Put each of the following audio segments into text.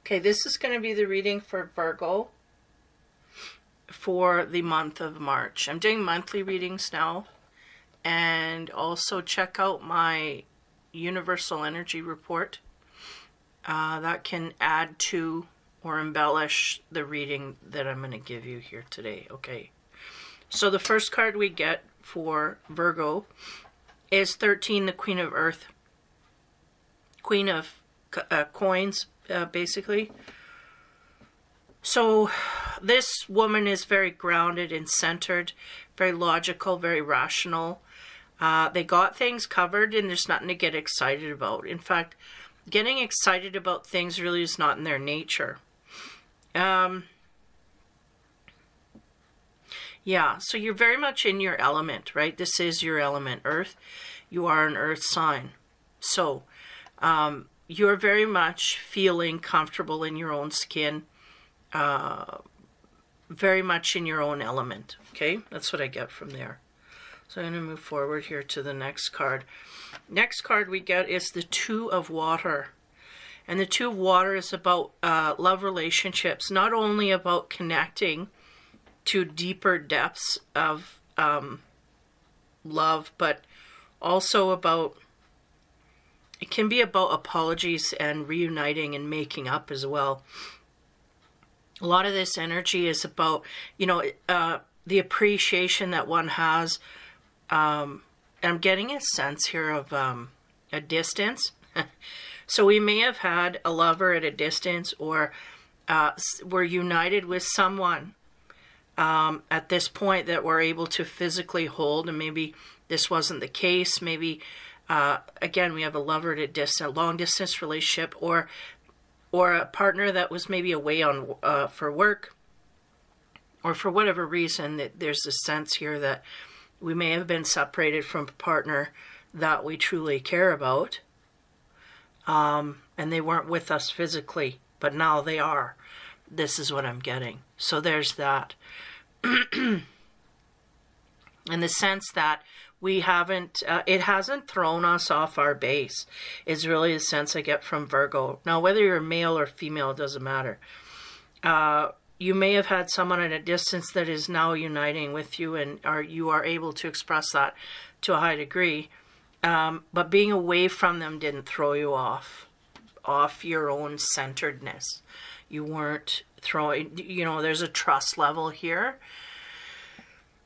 Okay, this is going to be the reading for Virgo for the month of March. I'm doing monthly readings now, and also check out my Universal Energy Report. That can add to or embellish the reading that I'm going to give you here today. Okay, so the first card we get for Virgo is 13, the Queen of Earth. Queen of coins, basically. So this woman is very grounded and centered, very logical, very rational. They got things covered and there's nothing to get excited about. In fact, getting excited about things really is not in their nature. Yeah, so you're very much in your element, right? This is your element, Earth. You are an Earth sign. So you're very much feeling comfortable in your own skin, very much in your own element, okay? That's what I get from there. So I'm going to move forward here to the next card. Next card we get is the Two of Water. And the Two of Water is about love relationships, not only about connecting to deeper depths of love, but also about, it can be about apologies and reuniting and making up as well. A lot of this energy is about, you know, the appreciation that one has. I'm getting a sense here of a distance. So we may have had a lover at a distance, or we're united with someone at this point that we're able to physically hold, and maybe this wasn't the case. Maybe again, we have a lover at a distance, long distance relationship, or a partner that was maybe away on for work, or for whatever reason. That there's a sense here that we may have been separated from a partner that we truly care about, and they weren't with us physically, but now they are. This is what I'm getting. So there's that. In the sense that we haven't, it hasn't thrown us off our base, is really the sense I get from Virgo. Now, whether you're male or female, it doesn't matter. You may have had someone at a distance that is now uniting with you, and you are able to express that to a high degree. But being away from them didn't throw you off your own centeredness. You weren't throwing, you know, there's a trust level here,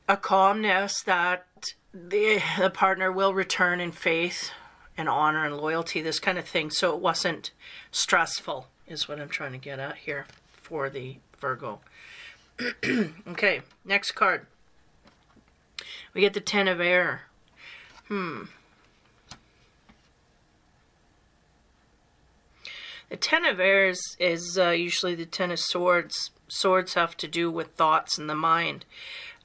a calmness that the partner will return in faith and honor and loyalty, this kind of thing. So it wasn't stressful, is what I'm trying to get at here for the Virgo. Okay, next card. We get the Ten of Air. The Ten of Air is usually the Ten of Swords. Swords have to do with thoughts in the mind.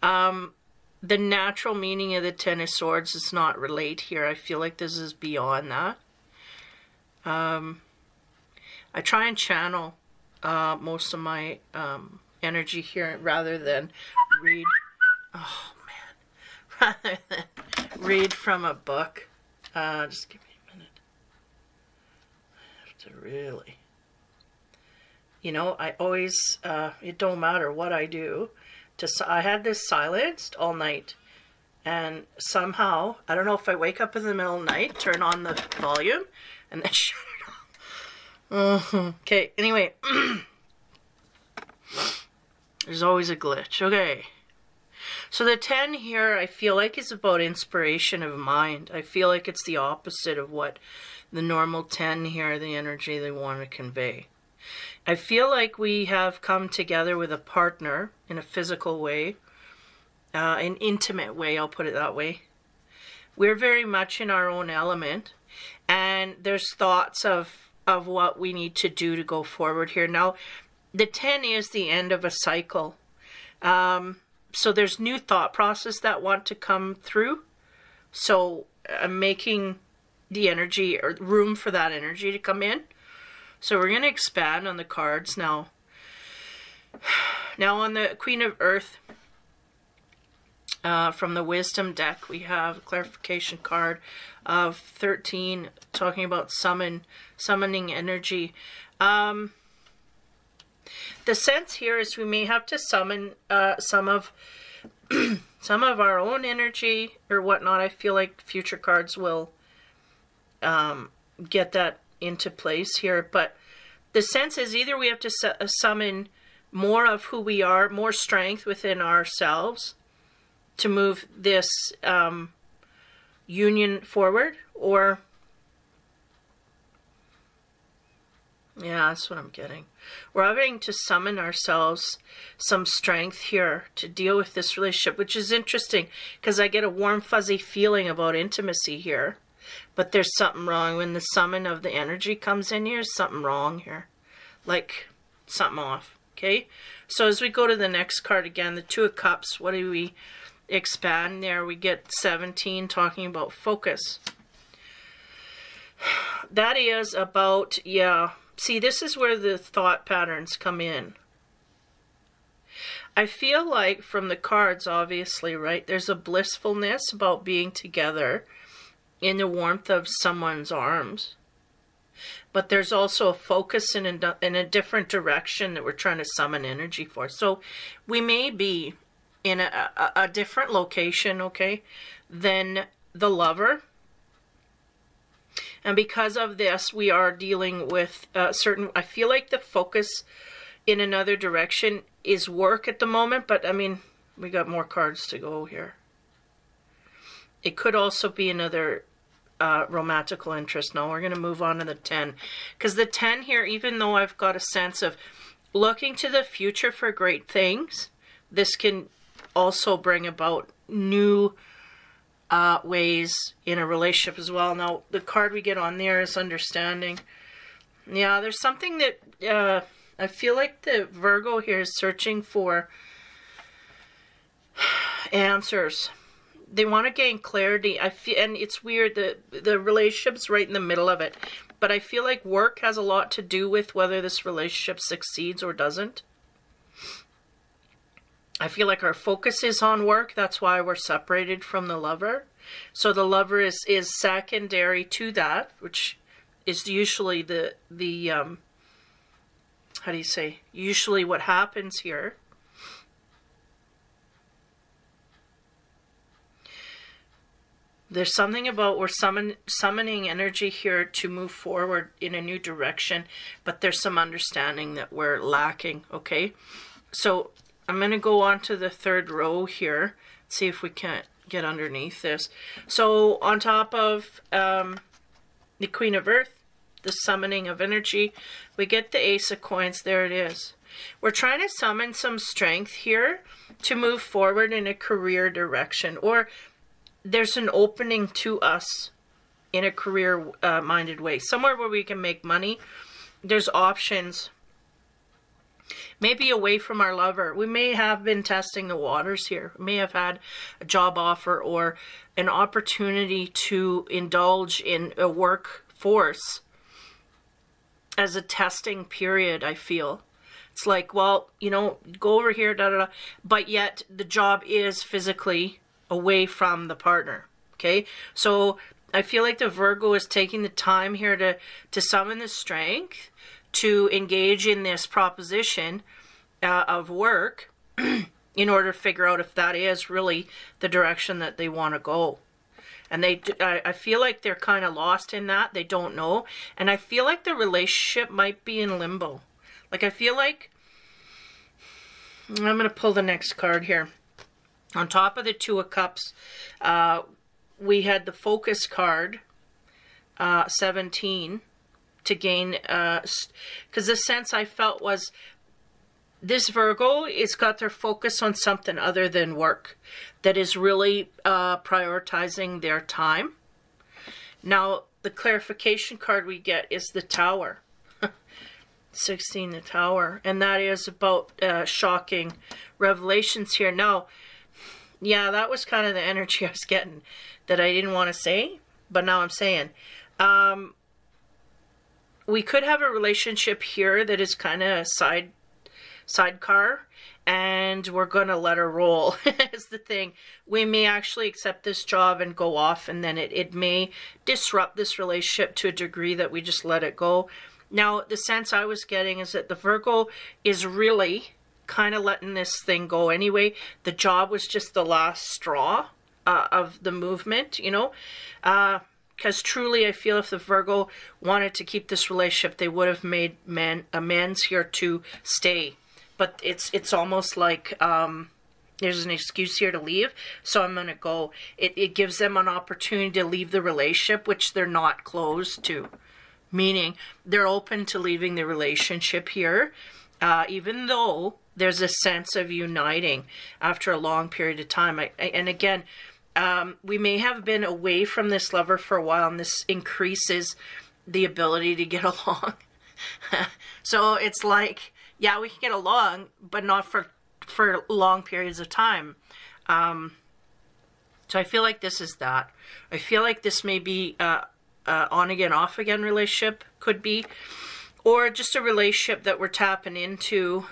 The natural meaning of the Ten of Swords does not relate here. I feel like this is beyond that. I try and channel most of my energy here rather than read. Oh man, rather than read from a book. Just give me a minute. I have to really, you know, I always, it don't matter what I do. I had this silenced all night, and somehow, I don't know if I wake up in the middle of the night, turn on the volume, and then shut it off. Okay, anyway, there's always a glitch. Okay, so the 10 here, I feel like is about inspiration of mind. I feel like it's the opposite of what the normal 10 here, the energy they want to convey. I feel like we have come together with a partner in a physical way, an intimate way, I'll put it that way. We're very much in our own element, and there's thoughts of what we need to do to go forward here. Now, the 10 is the end of a cycle. So there's new thought process that want to come through. So I'm making the energy, or room for that energy to come in. So we're going to expand on the cards now. Now on the Queen of Earth, from the Wisdom deck, we have a clarification card of 13, talking about summoning energy. The sense here is we may have to summon some of our own energy or whatnot. I feel like future cards will get that into place here. But the sense is either we have to summon more of who we are, more strength within ourselves to move this union forward, or yeah, that's what I'm getting. We're having to summon ourselves some strength here to deal with this relationship, which is interesting because I get a warm, fuzzy feeling about intimacy here. But there's something wrong. When the summon of the energy comes in here, something wrong here. Like, something off. Okay? So as we go to the next card again, the Two of Cups, what do we expand there? We get 17 talking about focus. That is about, yeah. See, this is where the thought patterns come in. I feel like from the cards, obviously, right, there's a blissfulness about being together in the warmth of someone's arms. But there's also a focus in a different direction that we're trying to summon energy for. So we may be in a different location, okay, than the lover. And because of this, we are dealing with certain, I feel like the focus in another direction is work at the moment, but I mean, we got more cards to go here. It could also be another romantical interest. No, we're going to move on to the 10. Because the 10 here, even though I've got a sense of looking to the future for great things, this can also bring about new ways in a relationship as well. Now, the card we get on there is understanding. Yeah, there's something that I feel like the Virgo here is searching for answers. They want to gain clarity. I feel, and it's weird that the relationship's right in the middle of it. But I feel like work has a lot to do with whether this relationship succeeds or doesn't. I feel like our focus is on work. That's why we're separated from the lover. So the lover is secondary to that, which is usually the how do you say? Usually what happens here. There's something about we're summoning energy here to move forward in a new direction, but there's some understanding that we're lacking, okay? So I'm going to go on to the third row here, see if we can't get underneath this. So on top of the Queen of Earth, the summoning of energy, we get the Ace of Coins. There it is. We're trying to summon some strength here to move forward in a career direction, or there's an opening to us in a career-minded way. Somewhere where we can make money. There's options. Maybe away from our lover. We may have been testing the waters here. We may have had a job offer or an opportunity to indulge in a workforce as a testing period, I feel. It's like, well, you know, go over here, da da da. But yet the job is physically away from the partner, okay? So I feel like the Virgo is taking the time here to summon the strength to engage in this proposition of work in order to figure out if that is really the direction that they want to go. And I feel like they're kind of lost in that. They don't know. And I feel like the relationship might be in limbo. Like, I feel like, I'm going to pull the next card here. On top of the Two of Cups, we had the Focus card, 17, to gain, because the sense I felt was this Virgo has got their focus on something other than work that is really prioritizing their time. Now, the clarification card we get is the Tower. 16, the Tower. And that is about shocking revelations here. Now, yeah, that was kind of the energy I was getting that I didn't want to say, but now I'm saying. We could have a relationship here that is kind of a sidecar, and we're going to let her roll is the thing. We may actually accept this job and go off, and then it may disrupt this relationship to a degree that we just let it go. Now, the sense I was getting is that the Virgo is really kind of letting this thing go anyway. The job was just the last straw of the movement, you know. Because truly, I feel if the Virgo wanted to keep this relationship, they would have made amends here to stay. But it's almost like there's an excuse here to leave, so I'm going to go. It gives them an opportunity to leave the relationship, which they're not closed to. Meaning, they're open to leaving the relationship here, even though there's a sense of uniting after a long period of time. And again, we may have been away from this lover for a while, and this increases the ability to get along. So it's like, yeah, we can get along, but not for long periods of time. So I feel like this is that. I feel like this may be on again, off again relationship, could be, or just a relationship that we're tapping into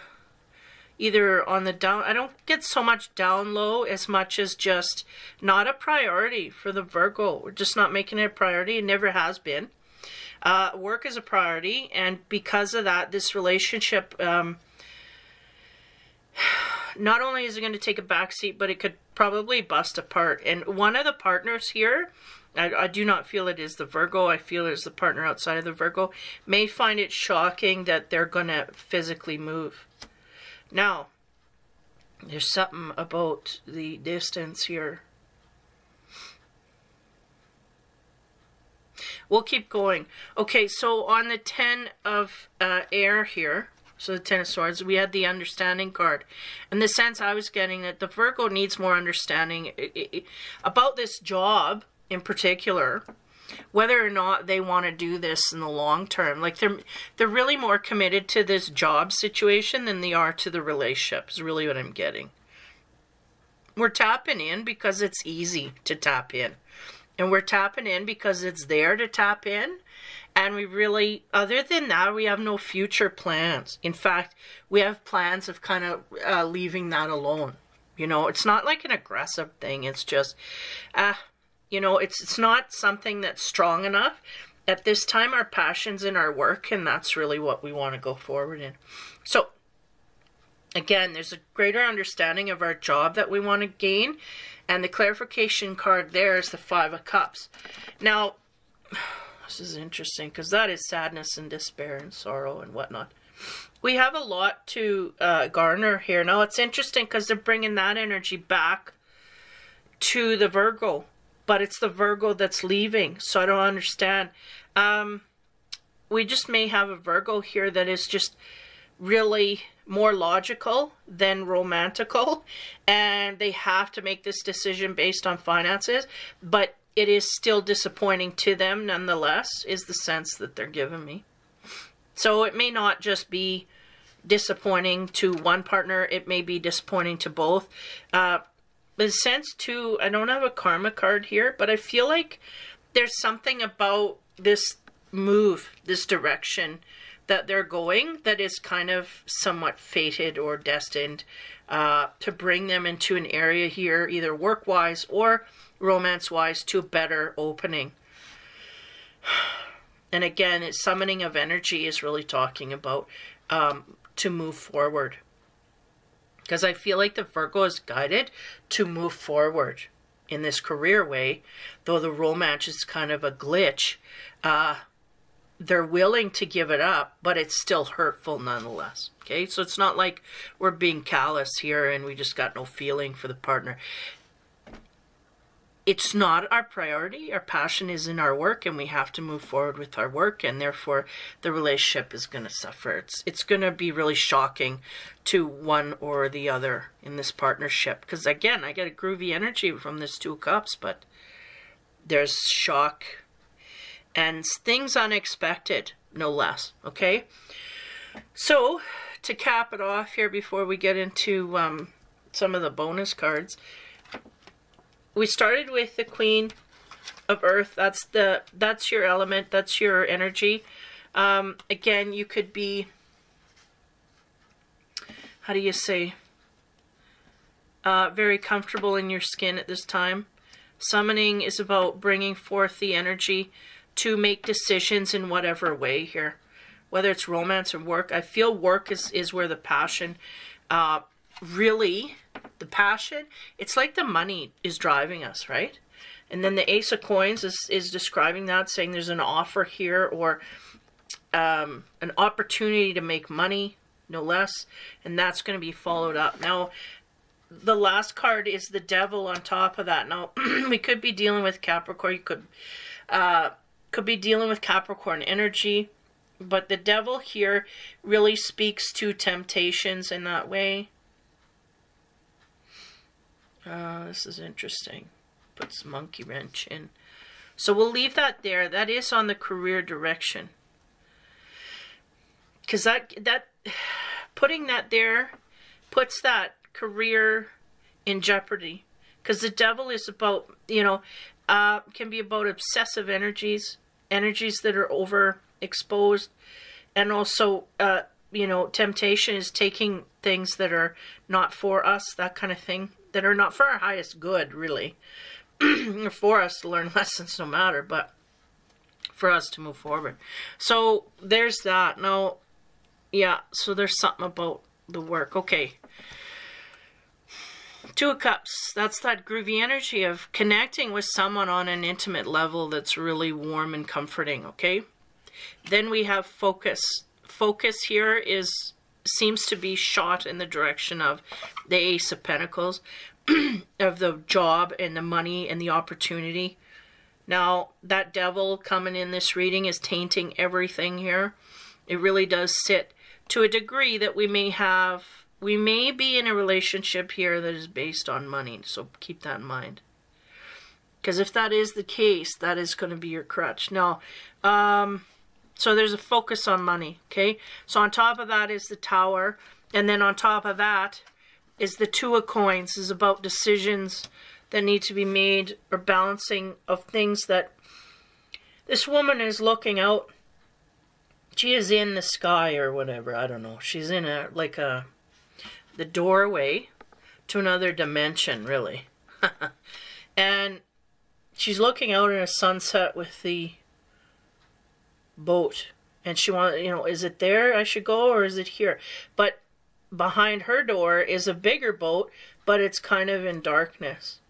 either on the down. I don't get so much down low as much as just not a priority for the Virgo. We're just not making it a priority. It never has been. Work is a priority, and because of that, this relationship, not only is it going to take a backseat, but it could probably bust apart. And one of the partners here, I do not feel it is the Virgo, I feel it is the partner outside of the Virgo, may find it shocking that they're going to physically move. Now, there's something about the distance here. We'll keep going. Okay, so on the 10 of air here, so the 10 of Swords, we had the understanding card. And the sense I was getting that the Virgo needs more understanding about this job in particular, whether or not they want to do this in the long term. Like they're really more committed to this job situation than they are to the relationship, is really what I'm getting. We're tapping in because it's easy to tap in. And we're tapping in because it's there to tap in. And we really, other than that, we have no future plans. In fact, we have plans of kind of leaving that alone. You know, it's not like an aggressive thing. It's just, you know, it's not something that's strong enough. At this time, our passion's in our work, and that's really what we want to go forward in. So, again, there's a greater understanding of our job that we want to gain. And the clarification card there is the 5 of Cups. Now, this is interesting because that is sadness and despair and sorrow and whatnot. We have a lot to garner here. Now, it's interesting because they're bringing that energy back to the Virgo. But it's the Virgo that's leaving. So I don't understand. We just may have a Virgo here that is just really more logical than romantical, and they have to make this decision based on finances, but it is still disappointing to them nonetheless, is the sense that they're giving me. So it may not just be disappointing to one partner, it may be disappointing to both. The sense too, I don't have a karma card here, but I feel like there's something about this move, this direction that they're going that is kind of somewhat fated or destined to bring them into an area here, either work-wise or romance-wise, to a better opening. And again, it's summoning of energy is really talking about to move forward. Because I feel like the Virgo is guided to move forward in this career way, though the romance is kind of a glitch. They're willing to give it up, but it's still hurtful nonetheless. Okay, so it's not like we're being callous here and we just got no feeling for the partner. It's not our priority. Our passion is in our work, and we have to move forward with our work, and therefore the relationship is going to suffer. It's going to be really shocking to one or the other in this partnership. Because again, I get a groovy energy from this 2 of Cups, but there's shock and things unexpected, no less. Okay? So, to cap it off here before we get into some of the bonus cards, we started with the Queen of Earth. That's your element. That's your energy. Again, you could be, how do you say, very comfortable in your skin at this time. Summoning is about bringing forth the energy to make decisions in whatever way here. whether it's romance or work. I feel work is where the passion, really, the passion, it's like the money is driving us, right? And then the Ace of Coins is describing that, saying there's an offer here, or an opportunity to make money, no less, and that's going to be followed up. Now, the last card is the Devil on top of that. Now, we could be dealing with Capricorn. You could be dealing with Capricorn energy, but the Devil here really speaks to temptations in that way. This is interesting. Puts monkey wrench in. So we'll leave that there. That is on the career direction. Because that putting that there puts that career in jeopardy. Because the Devil is about, you know, can be about obsessive energies that are overexposed, and also, you know, temptation is taking things that are not for us, that kind of thing, that are not for our highest good, really. For us to learn lessons no matter, but for us to move forward. So there's that. Now, yeah, so there's something about the work. Okay. Two of Cups. That's that groovy energy of connecting with someone on an intimate level that's really warm and comforting, okay? Then we have focus. Focus here seems to be shot in the direction of the Ace of Pentacles, of the job and the money and the opportunity. Now, that Devil coming in this reading is tainting everything here. It really does sit to a degree that we may be in a relationship here that is based on money. So keep that in mind. Because if that is the case, that is going to be your crutch. Now, so there's a focus on money, okay? So on top of that is the Tower. And then on top of that is the Two of Coins, is about decisions that need to be made, or balancing of things that this woman is looking out. She is in the sky or whatever, I don't know. She's in the doorway to another dimension, really. And she's looking out in a sunset with the boat. And she wants, you know, is it there I should go, or is it here? But behind her door is a bigger boat, but it's kind of in darkness.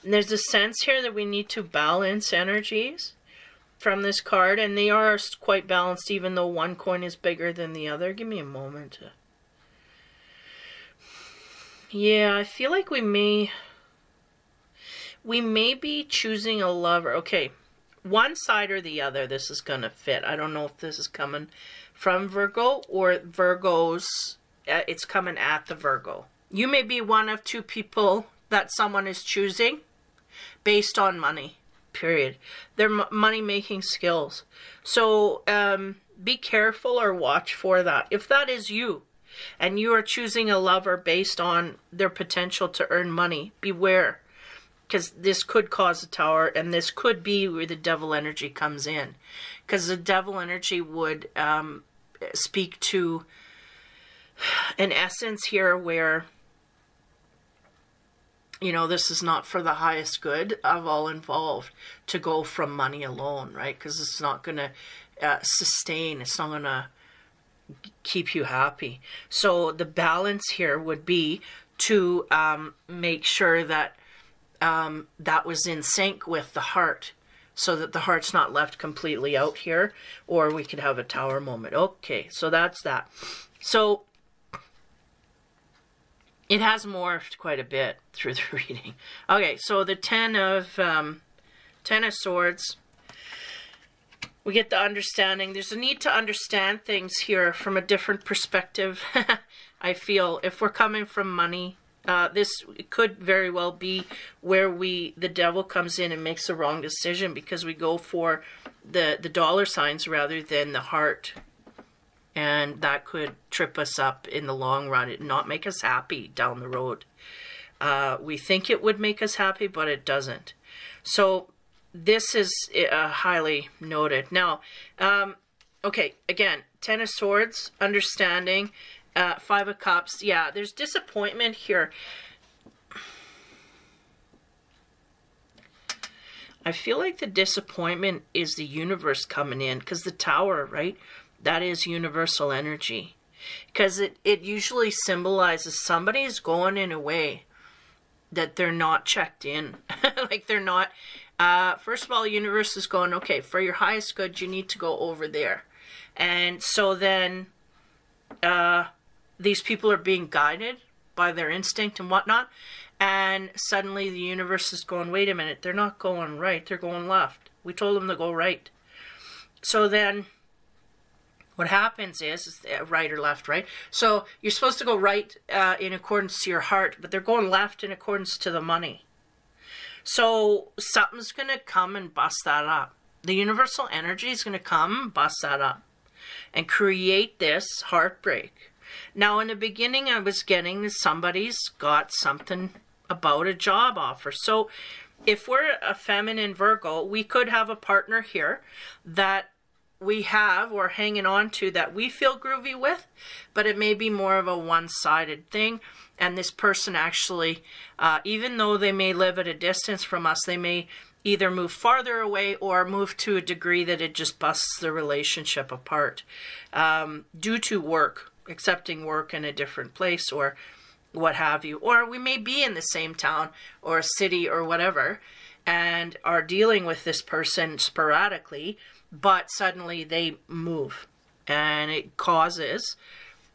And there's a sense here that we need to balance energies from this card, and they are quite balanced, even though one coin is bigger than the other. Give me a moment. Yeah, I feel like we may be choosing a lover. Okay, one side or the other, this is going to fit. I don't know if this is coming from Virgo or Virgo's. It's coming at the Virgo. You may be one of two people that someone is choosing based on money, period. Their money-making skills. So be careful or watch for that. If that is you, and you are choosing a lover based on their potential to earn money, beware. Because this could cause a Tower, and this could be where the Devil energy comes in. Because the Devil energy would speak to an essence here where, you know, this is not for the highest good of all involved to go from money alone, right? Because it's not going to sustain. It's not going to keep you happy. So the balance here would be to make sure that that was in sync with the heart, so that the heart's not left completely out here, or we could have a Tower moment. Okay, so that's that. So it has morphed quite a bit through the reading. Okay, so the Ten of Swords. We get the understanding. There's a need to understand things here from a different perspective. I feel if we're coming from money, this could very well be where the Devil comes in and makes the wrong decision, because we go for the dollar signs rather than the heart. And that could trip us up in the long run. It not make us happy down the road. We think it would make us happy, but it doesn't. So this is highly noted. Now, okay, again, Ten of Swords, understanding, Five of Cups. Yeah, there's disappointment here. I feel like the disappointment is the universe coming in, because the Tower, right? That is universal energy. Because it usually symbolizes somebody's going in a way that they're not checked in. Like they're not, first of all, the universe is going, okay, for your highest good, you need to go over there. And so then these people are being guided by their instinct and whatnot. And suddenly the universe is going, wait a minute, they're not going right, they're going left. We told them to go right. So then what happens is right or left, right? So you're supposed to go right in accordance to your heart, but they're going left in accordance to the money. So something's going to come and bust that up. The universal energy is going to come and bust that up and create this heartbreak. Now, in the beginning, I was getting that somebody's got something about a job offer. So if we're a feminine Virgo, we could have a partner here that we have or hanging on to that we feel groovy with, but it may be more of a one-sided thing. And this person actually, even though they may live at a distance from us, they may either move farther away or move to a degree that it just busts the relationship apart due to work, accepting work in a different place or what have you. Or we may be in the same town or a city or whatever and are dealing with this person sporadically, but suddenly they move and it causes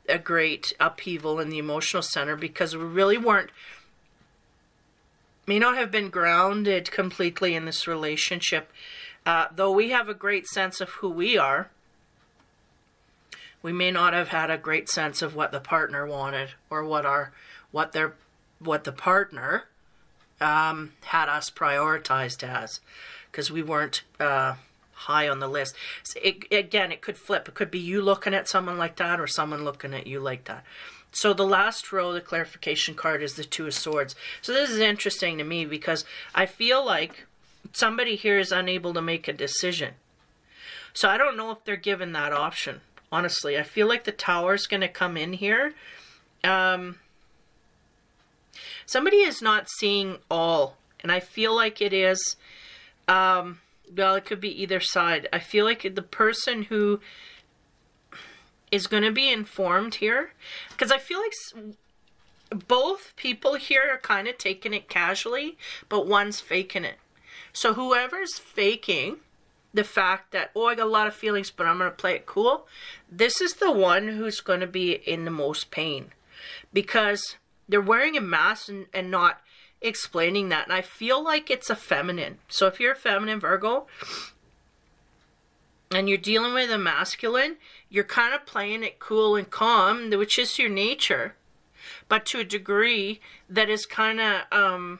a great upheaval in the emotional center because we really may not have been grounded completely in this relationship. Though we have a great sense of who we are, we may not have had a great sense of what the partner wanted or what the partner had us prioritized as, because we weren't high on the list. So again, it could flip. It could be you looking at someone like that or someone looking at you like that. So the last row, the clarification card, is the Two of Swords. So this is interesting to me because I feel like somebody here is unable to make a decision. So I don't know if they're given that option. Honestly, I feel like the Tower is going to come in here. Somebody is not seeing all. And I feel like it is... well, it could be either side. I feel like the person who is going to be informed here, because I feel like both people here are kind of taking it casually, but one's faking it. So whoever's faking the fact that, oh, I got a lot of feelings, but I'm going to play it cool, this is the one who's going to be in the most pain, because they're wearing a mask and not explaining that. And I feel like it's a feminine. So if you're a feminine Virgo and you're dealing with a masculine, you're kind of playing it cool and calm, which is your nature, but to a degree that is kind of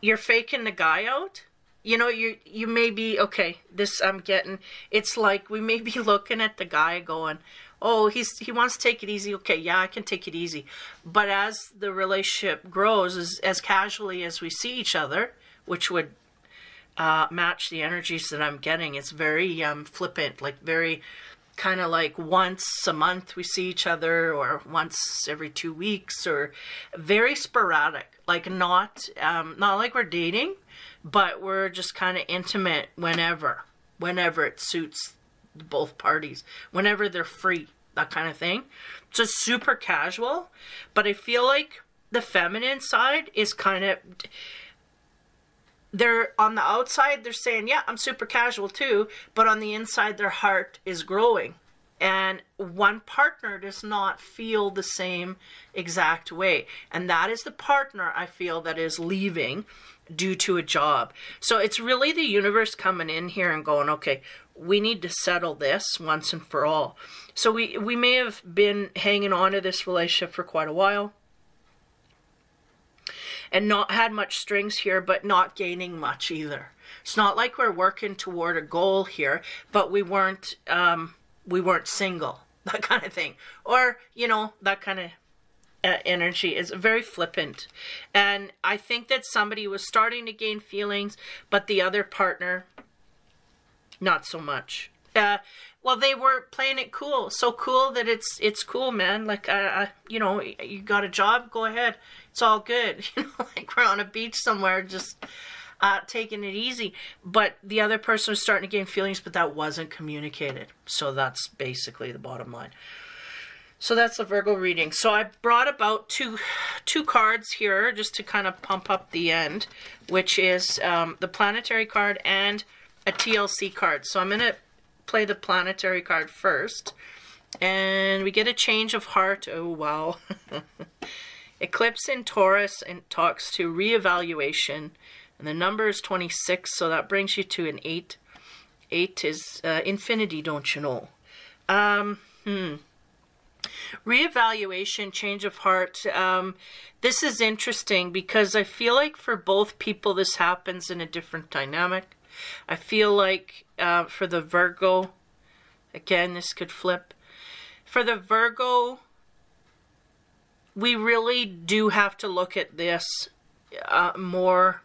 you're faking the guy out. You know, you may be, okay, this I'm getting, it's like we may be looking at the guy going, oh, he wants to take it easy. Okay, yeah, I can take it easy. But as the relationship grows, as casually as we see each other, which would match the energies that I'm getting, it's very flippant, like very kind of like once a month we see each other, or once every 2 weeks, or very sporadic, like not like we're dating, but we're just kind of intimate whenever it suits both parties, whenever they're free, that kind of thing. So it's super casual, but I feel like the feminine side is kind of, they're on the outside, they're saying, yeah, I'm super casual too, but on the inside their heart is growing. And one partner does not feel the same exact way. And that is the partner, I feel, that is leaving due to a job. So it's really the universe coming in here and going, okay, we need to settle this once and for all. So we may have been hanging on to this relationship for quite a while and not had much strings here, but not gaining much either. It's not like we're working toward a goal here, but we weren't single, that kind of thing. Or, you know, that kind of energy is very flippant. And I think that somebody was starting to gain feelings, but the other partner, not so much. Well, they were playing it cool. So cool that it's cool, man. Like, you know, you got a job, go ahead. It's all good. You know, like we're on a beach somewhere just taking it easy, but the other person was starting to gain feelings, but that wasn't communicated. So that's basically the bottom line. So that's the Virgo reading. So I brought about two cards here just to kind of pump up the end, which is the planetary card and a TLC card. So I'm going to play the planetary card first. And we get a change of heart. Oh, wow. Eclipse in Taurus and talks to reevaluation. And the number is 26, so that brings you to an 8. 8 is infinity, don't you know? Reevaluation, change of heart. This is interesting because I feel like for both people this happens in a different dynamic. I feel like for the Virgo, again, this could flip. For the Virgo, we really do have to look at this more.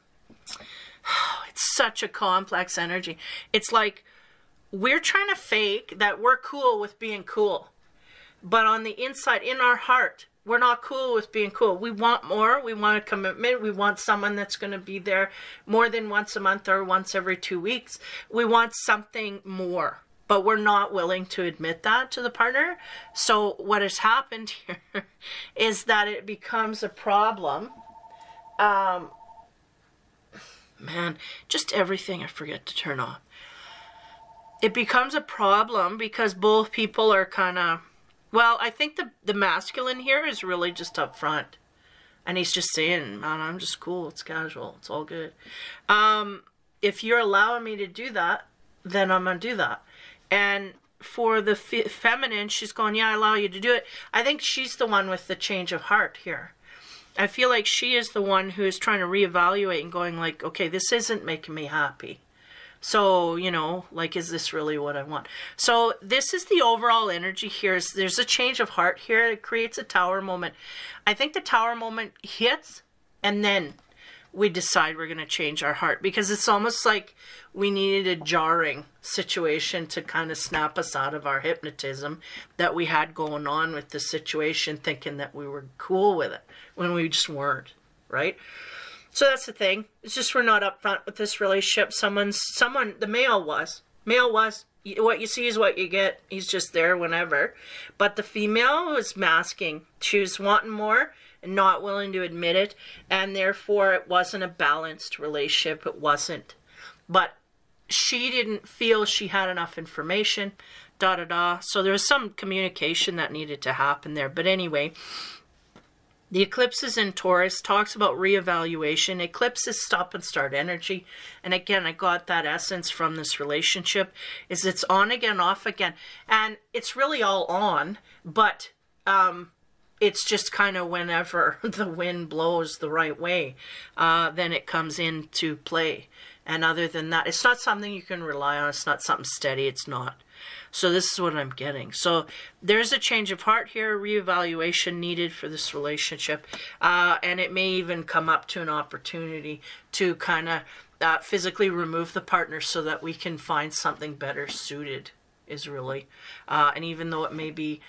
It's such a complex energy. It's like we're trying to fake that we're cool with being cool. But on the inside, in our heart, we're not cool with being cool. We want more. We want a commitment. We want someone that's going to be there more than once a month or once every 2 weeks. We want something more. But we're not willing to admit that to the partner. So what has happened here is that it becomes a problem. Man, just everything I forget to turn off. It becomes a problem because both people are kind of... Well, I think the masculine here is really just up front. And he's just saying, man, I'm just cool. It's casual. It's all good. If you're allowing me to do that, then I'm going to do that. And for the feminine, she's going, yeah, I allow you to do it. I think she's the one with the change of heart here. I feel like she is the one who is trying to reevaluate and going like, okay, this isn't making me happy. So, you know, like, is this really what I want? So this is the overall energy here. There's a change of heart here. It creates a tower moment. I think the tower moment hits and then we decide we're going to change our heart, because it's almost like we needed a jarring situation to kind of snap us out of our hypnotism that we had going on with the situation, thinking that we were cool with it when we just weren't, right? So that's the thing. It's just we're not upfront with this relationship. The male was. What you see is what you get. He's just there whenever. But the female was masking. She was wanting more and not willing to admit it. And therefore, it wasn't a balanced relationship. It wasn't. But she didn't feel she had enough information. So there was some communication that needed to happen there. But anyway... The eclipses in Taurus talks about reevaluation. Eclipse is stop and start energy. And again, I got that essence from this relationship. Is it's on again, off again. And it's really all on, but it's just kind of whenever the wind blows the right way, then it comes into play. And other than that, it's not something you can rely on. It's not something steady. It's not. So this is what I'm getting. So there's a change of heart here, reevaluation needed for this relationship. And it may even come up to an opportunity to kind of physically remove the partner so that we can find something better suited, is really. And even though it may be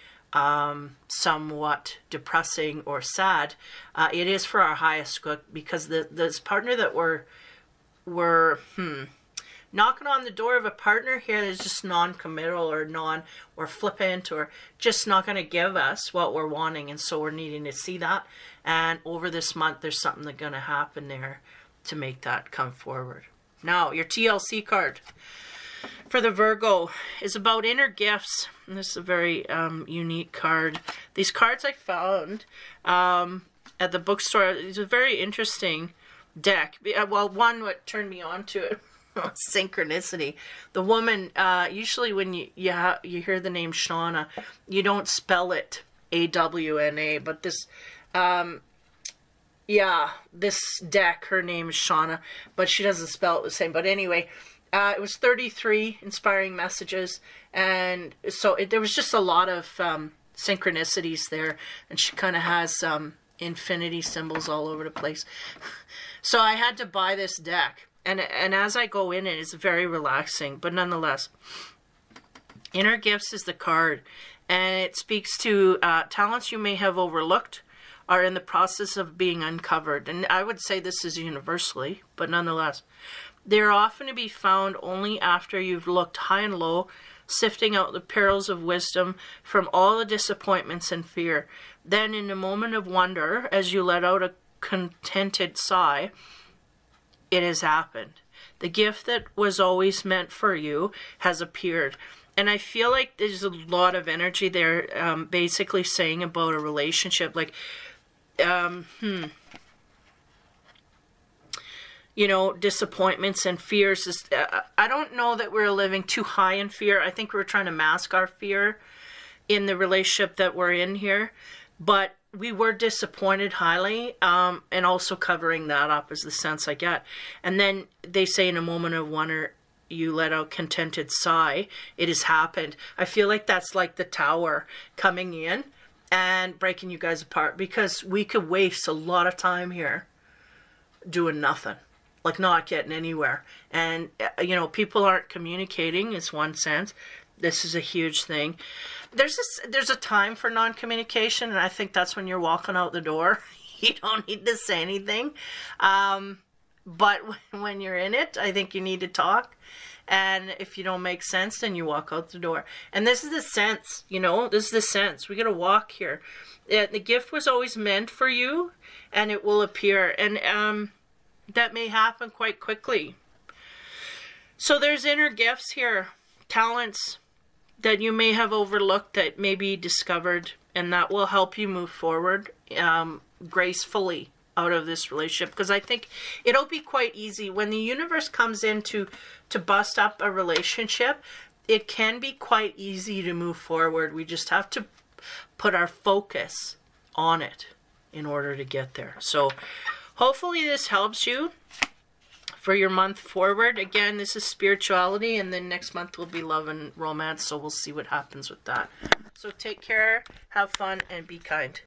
somewhat depressing or sad, it is for our highest good, because this partner that we're knocking on the door of a partner here that's just non-committal or flippant or just not going to give us what we're wanting. And so we're needing to see that. And over this month, there's something that's going to happen there to make that come forward. Now, your TLC card for the Virgo is about inner gifts. And this is a very unique card. These cards I found at the bookstore. It's a very interesting deck. Well, one, what turned me on to it, synchronicity. The woman, usually when you hear the name Shauna, you don't spell it A-W-N-A, but this, this deck, her name is Shauna, but she doesn't spell it the same. But anyway, it was 33 inspiring messages, and so there was just a lot of synchronicities there, and she kind of has infinity symbols all over the place. So I had to buy this deck. And as I go in, it's very relaxing, but nonetheless, Inner Gifts is the card, and it speaks to talents you may have overlooked are in the process of being uncovered. And I would say this is universally, but nonetheless. They're often to be found only after you've looked high and low, sifting out the perils of wisdom from all the disappointments and fear. Then in a moment of wonder, as you let out a contented sigh, it has happened. The gift that was always meant for you has appeared. And I feel like there's a lot of energy there, basically saying about a relationship, like, you know, disappointments and fears. I don't know that we're living too high in fear. I think we're trying to mask our fear in the relationship that we're in here. But we were disappointed highly, and also covering that up is the sense I get. And then they say in a moment of wonder, you let out contented sigh. It has happened. I feel like that's like the tower coming in and breaking you guys apart, because we could waste a lot of time here doing nothing, like not getting anywhere. And, you know, people aren't communicating is one sense. This is a huge thing. There's a time for non-communication, and I think that's when you're walking out the door. You don't need to say anything. But when you're in it, I think you need to talk. And if you don't make sense, then you walk out the door. And this is the sense, you know, this is the sense. We got to walk here. The gift was always meant for you, and it will appear. And that may happen quite quickly. So there's inner gifts here, talents that you may have overlooked that may be discovered, and that will help you move forward gracefully out of this relationship. Because I think it'll be quite easy when the universe comes in to bust up a relationship. It can be quite easy to move forward. We just have to put our focus on it in order to get there. So hopefully this helps you for your month forward. Again, this is spirituality, and then next month will be love and romance, so we'll see what happens with that. So take care, have fun, and be kind.